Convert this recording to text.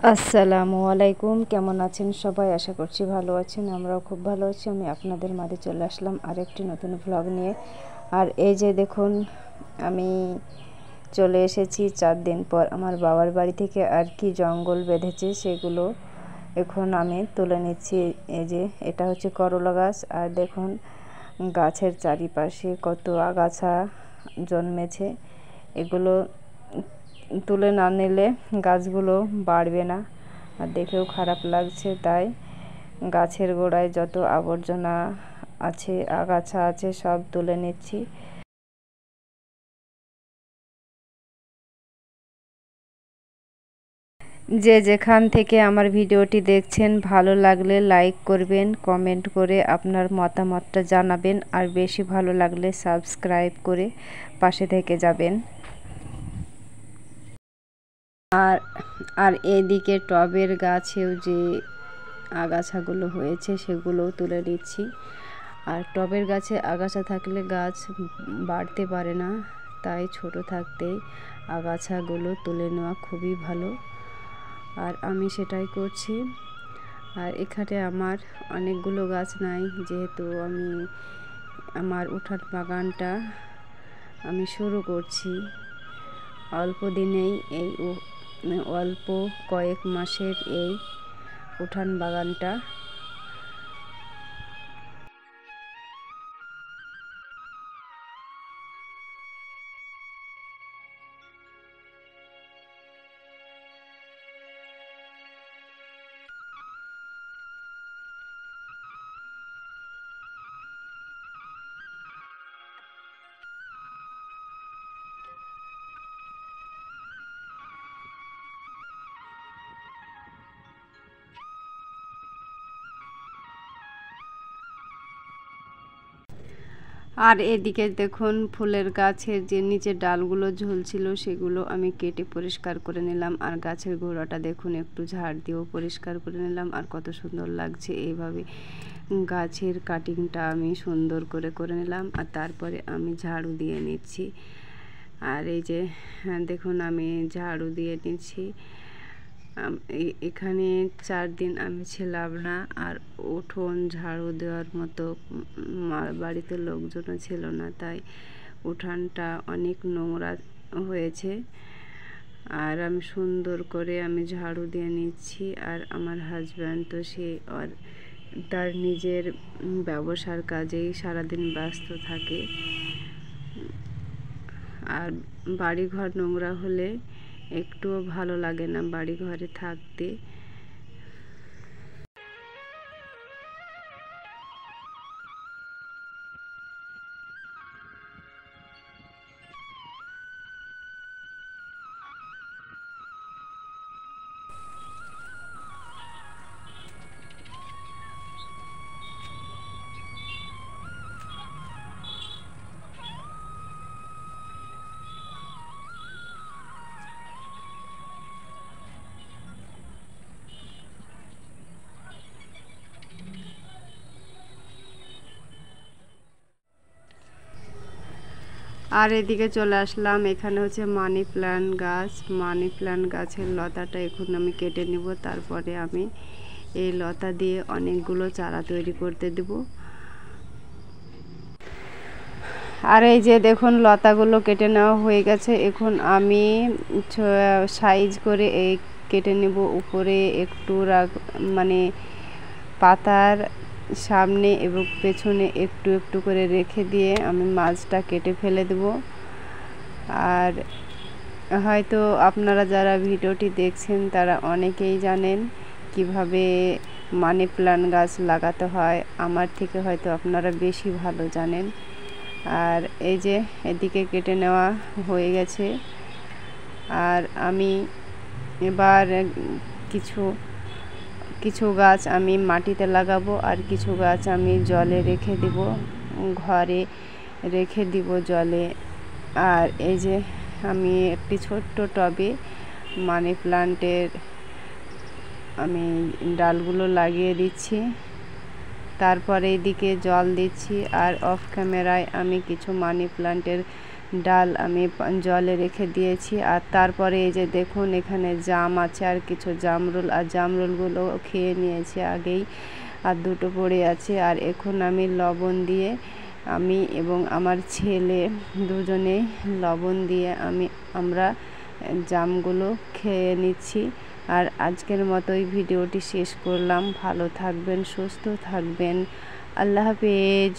আসসালামু আলাইকুম। কেমন আছেন সবাই? আশা করছি ভালো আছেন। আমরাও খুব ভালো আছি। আমি আপনাদের মাঝে চলে আসলাম আরেকটি নতুন ভ্লগ নিয়ে। আর এই যে দেখুন, আমি চলে এসেছি 4 দিন পর আমার বাবার বাড়ি থেকে। আর কি জঙ্গল বেঁধেছে সেগুলো এখন আমি তুলে নিচ্ছি। এই যে এটা হচ্ছে করলা গাছ, আর দেখুন গাছের চারিপাশে কত আগাছা জন্মেছে। এগুলো তুলে না নিলে গাছগুলো বাড়বে না, আর দেখেও খারাপ লাগছে। তাই গাছের গোড়ায় যত আবর্জনা আছে, আগাছা আছে, সব তুলে নিচ্ছি। যে যেখান থেকে আমার ভিডিওটি দেখছেন, ভালো লাগলে লাইক করবেন, কমেন্ট করে আপনার মতামতটা জানাবেন, আর বেশি ভালো লাগলে সাবস্ক্রাইব করে পাশে থেকে যাবেন। আর আর এদিকে টবের গাছেও যে আগাছাগুলো হয়েছে সেগুলোও তুলে দিচ্ছি। আর টবের গাছে আগাছা থাকলে গাছ বাড়তে পারে না, তাই ছোট থাকতেই আগাছাগুলো তুলে নেওয়া খুবই ভালো, আর আমি সেটাই করছি। আর এখানে আমার অনেকগুলো গাছ নাই, যেহেতু আমার উঠান বাগানটা আমি শুরু করছি অল্প দিনেই। এই অল্প কয়েক মাসের এই উঠান বাগানটা। আর এদিকে দেখুন ফুলের গাছের যে নিচে ডালগুলো ঝুলছিল সেগুলো আমি কেটে পরিষ্কার করে নিলাম। আর গাছের গোড়াটা দেখুন একটু ঝাড় দিয়েও পরিষ্কার করে নিলাম। আর কত সুন্দর লাগছে এইভাবে গাছের কাটিংটা আমি সুন্দর করে করে নিলাম। আর তারপরে আমি ঝাড়ু দিয়ে নিচ্ছি। আর এই যে দেখুন আমি ঝাড়ু দিয়ে নিচ্ছি। এখানে 4 দিন আমি ছিলাম না, আর উঠোন ঝাড়ু দেওয়ার মতো বাড়িতে লোকজনও ছিল না, তাই উঠানটা অনেক নোংরা হয়েছে। আর আমি সুন্দর করে ঝাড়ু দিয়ে নিচ্ছি। আর আমার হাজব্যান্ড তো আর তার নিজের ব্যবসার কাজেই সারাদিন ব্যস্ত থাকে। আর বাড়িঘর নোংরা হলে একটুও ভালো লাগে না বাড়ি ঘরে থাকতে। আর এদিকে চলে আসলাম, এখানে হচ্ছে মানি প্ল্যান্ট গাছ। মানি প্ল্যান্ট গাছের লতাটা এখন আমি কেটে নেব, তারপরে আমি এই লতা দিয়ে অনেকগুলো চারা তৈরি করতে দেব। আর এই যে দেখুন লতাগুলো কেটে নেওয়া হয়ে গেছে। এখন আমি সাইজ করে এই কেটে নেব। উপরে একটু মানে পাতার সামনে এবং পেছনে একটু একটু করে রেখে দিয়ে আমি মাছটা কেটে ফেলে দেব। আর হয়তো আপনারা যারা ভিডিওটি দেখছেন তারা অনেকেই জানেন কিভাবে মানি প্ল্যান্ট গাছ লাগাতে হয়, আমার থেকে হয়তো আপনারা বেশি ভালো জানেন। আর এই যে এদিকে কেটে নেওয়া হয়ে গেছে। আর আমি এবার কিছু গাছ আমি মাটিতে লাগাবো, আর কিছু গাছ আমি জলে রেখে দেব, ঘরে রেখে দিব জলে। আর এই যে আমি একটি ছোট্ট টবে মানি প্ল্যান্টের আমি ডালগুলো লাগিয়ে দিচ্ছি। তারপরে এদিকে জল দিচ্ছি। আর অফ ক্যামেরায় আমি কিছু মানি প্ল্যান্টের ডাল আমি জলে রেখে দিয়েছি। আর তারপরে এই যে দেখুন এখানে জাম আছে আর কিছু জামরুল, আর জামরুলগুলো খেয়ে নিয়েছি আগেই, আর দুটো পড়ে আছে। আর এখন আমি লবণ দিয়ে আমি এবং আমার ছেলে দুজনে লবণ দিয়ে আমরা জামগুলো খেয়ে নিচ্ছি। আর আজকের মতো এই ভিডিওটি শেষ করলাম। ভালো থাকবেন, সুস্থ থাকবেন, আল্লাহ হাফেজ।